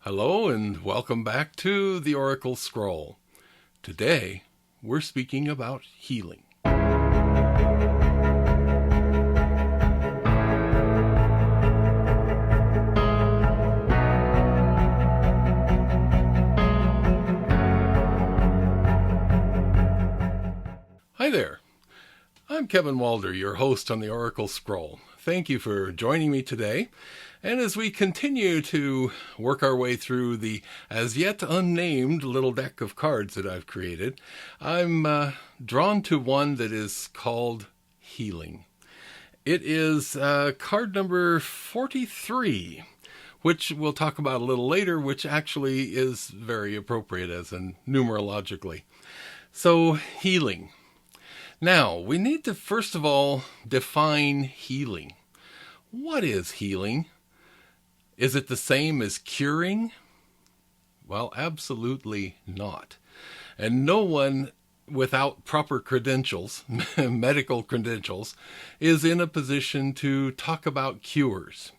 Hello and welcome back to the Oracle Scroll. Today, we're speaking about healing. Hi there. I'm Kevin Walder, your host on the Oracle Scroll. Thank you for joining me today. And as we continue to work our way through the as yet unnamed little deck of cards that I've created, I'm drawn to one that is called Healing. It is card number 43, which we'll talk about a little later, which actually is very appropriate as in numerologically. So, healing. Now, we need to first of all define healing. What is healing? Is it the same as curing? Well, absolutely not. And no one without proper credentials, medical credentials, is in a position to talk about cures.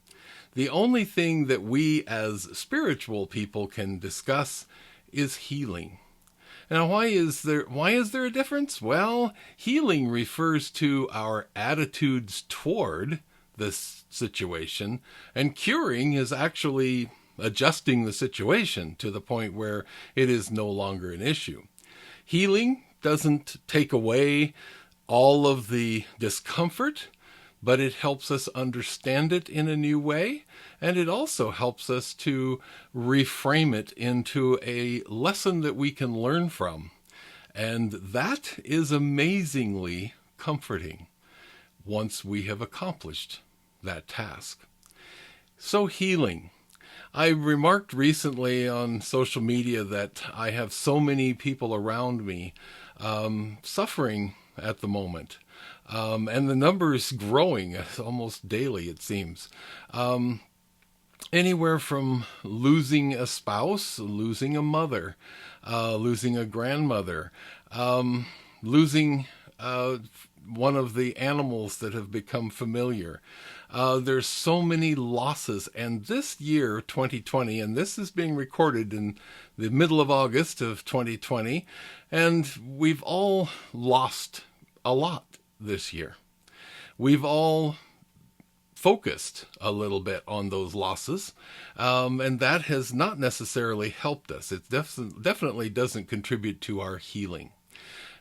The only thing that we as spiritual people can discuss is healing. Now, why is there a difference? Well, healing refers to our attitudes toward this situation, and curing is actually adjusting the situation to the point where it is no longer an issue. Healing doesn't take away all of the discomfort, but it helps us understand it in a new way, and it also helps us to reframe it into a lesson that we can learn from. And that is amazingly comforting once we have accomplished that task. So healing. I remarked recently on social media that I have so many people around me suffering at the moment. And the number is growing almost daily, it seems. Anywhere from losing a spouse, losing a mother, losing a grandmother, losing one of the animals that have become familiar. There's so many losses. And this year, 2020, and this is being recorded in the middle of August of 2020, and we've all lost a lot this year. We've all focused a little bit on those losses, and that has not necessarily helped us. It definitely doesn't contribute to our healing.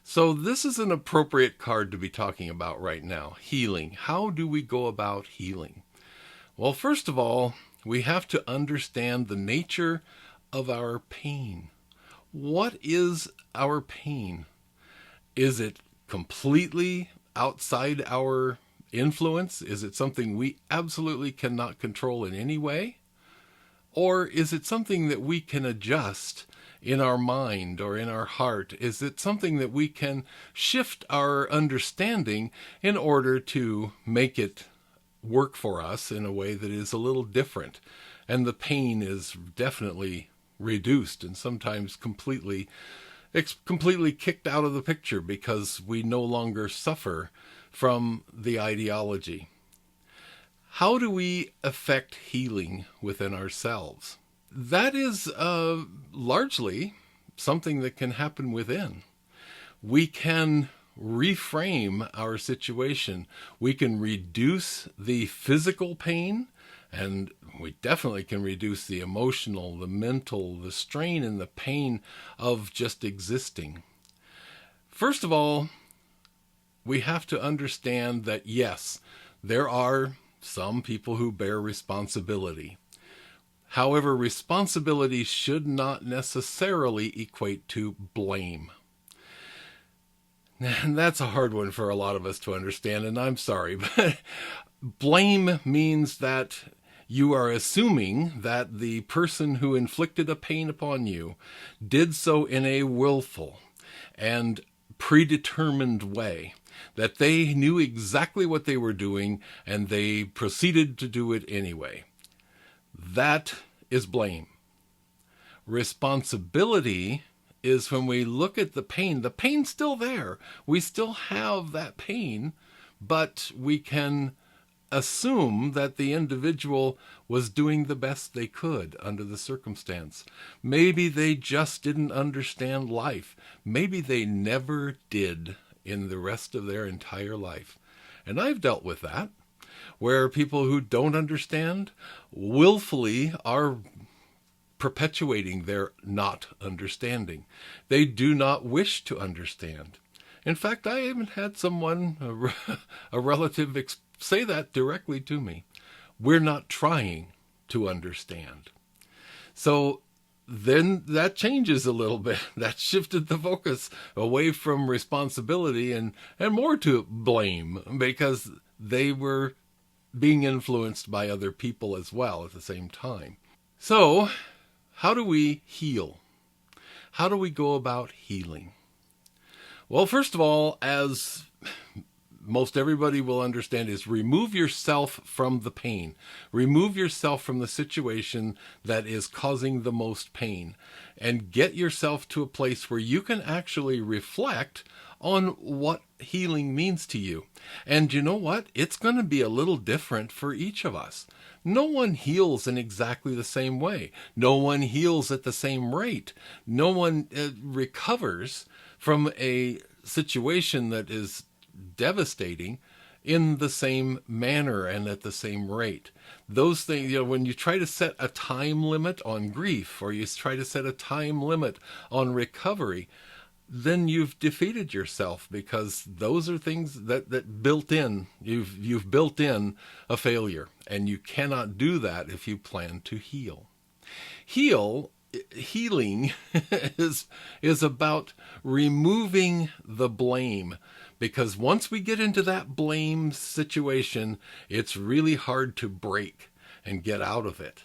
So this is an appropriate card to be talking about right now. Healing. How do we go about healing? Well, first of all, we have to understand the nature of our pain. What is our pain? Is it completely outside our influence? Is it something we absolutely cannot control in any way? Or is it something that we can adjust in our mind or in our heart? Is it something that we can shift our understanding in order to make it work for us in a way that is a little different? And the pain is definitely reduced and sometimes completely kicked out of the picture because we no longer suffer from the ideology. How do we affect healing within ourselves? That is largely something that can happen within. We can reframe our situation. We can reduce the physical pain, and we definitely can reduce the emotional, the mental, the strain and the pain of just existing. First of all, we have to understand that, yes, there are some people who bear responsibility. However, responsibility should not necessarily equate to blame. And that's a hard one for a lot of us to understand, and I'm sorry, but blame means that you are assuming that the person who inflicted a pain upon you did so in a willful and predetermined way, that they knew exactly what they were doing and they proceeded to do it anyway. That is blame. Responsibility is when we look at the pain's still there. We still have that pain, but we can assume that the individual was doing the best they could under the circumstance. Maybe they just didn't understand life. Maybe they never did in the rest of their entire life. And I've dealt with that, where people who don't understand willfully are perpetuating their not understanding. They do not wish to understand. In fact, I even had someone, a relative, say that directly to me. We're not trying to understand. So then that changes a little bit. That shifted the focus away from responsibility and more to blame, because they were being influenced by other people as well at the same time. So, how do we heal? How do we go about healing? Well, first of all, as most everybody will understand, is remove yourself from the pain. Remove yourself from the situation that is causing the most pain, and get yourself to a place where you can actually reflect on what healing means to you. And you know what? It's going to be a little different for each of us. No one heals in exactly the same way. No one heals at the same rate. No one recovers from a situation that is devastating in the same manner and at the same rate. Those things, when you try to set a time limit on grief, or you try to set a time limit on recovery, then you've defeated yourself, because those are things that built in. You've built in a failure, and you cannot do that if you plan to heal. Healing is about removing the blame, because once we get into that blame situation, it's really hard to break and get out of it.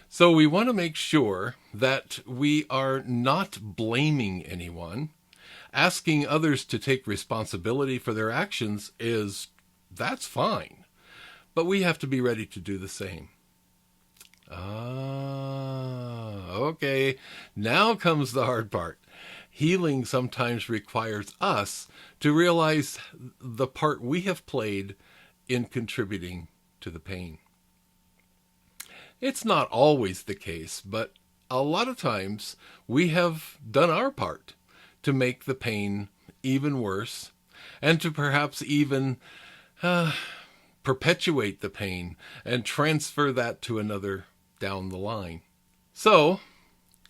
So we want to make sure that we are not blaming anyone. Asking others to take responsibility for their actions that's fine. But we have to be ready to do the same. Okay. Now comes the hard part. Healing sometimes requires us to realize the part we have played in contributing to the pain. It's not always the case, but a lot of times we have done our part to make the pain even worse, and to perhaps even perpetuate the pain and transfer that to another down the line. So,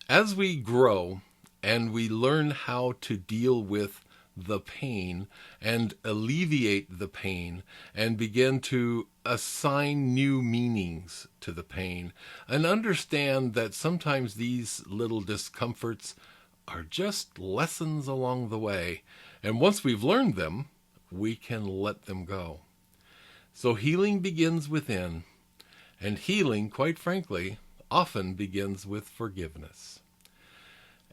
as we grow and we learn how to deal with the pain and alleviate the pain and begin to assign new meanings to the pain, and understand that sometimes these little discomforts are just lessons along the way, and once we've learned them, we can let them go. So healing begins within, and healing, quite frankly, often begins with forgiveness.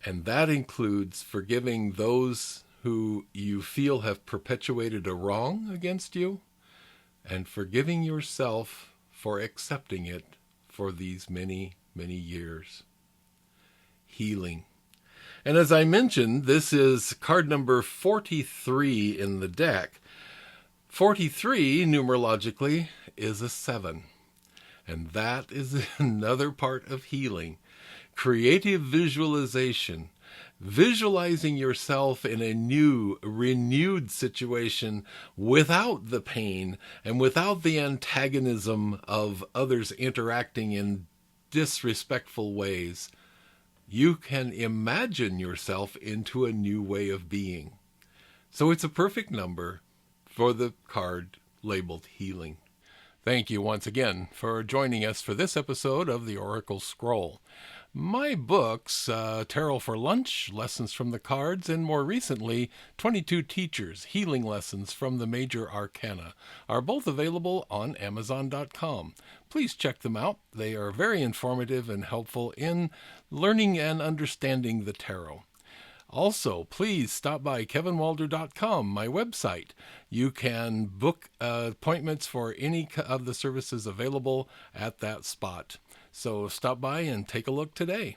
And that includes forgiving those who you feel have perpetuated a wrong against you, and forgiving yourself for accepting it for these many, many years. Healing. And as I mentioned, this is card number 43 in the deck. 43, numerologically, is a 7. And that is another part of healing. Creative visualization. Visualizing yourself in a new, renewed situation without the pain and without the antagonism of others interacting in disrespectful ways. You can imagine yourself into a new way of being. So it's a perfect number for the card labeled healing. Thank you once again for joining us for this episode of the Oracle Scroll. My books, Tarot for Lunch, Lessons from the Cards, and more recently, 22 Teachers, Healing Lessons from the Major Arcana, are both available on Amazon.com. Please check them out. They are very informative and helpful in learning and understanding the tarot. Also, please stop by kevinwalder.com, my website. You can book appointments for any of the services available at that spot. So stop by and take a look today.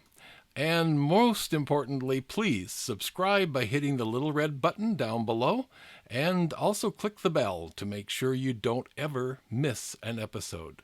And most importantly, please subscribe by hitting the little red button down below, and also click the bell to make sure you don't ever miss an episode.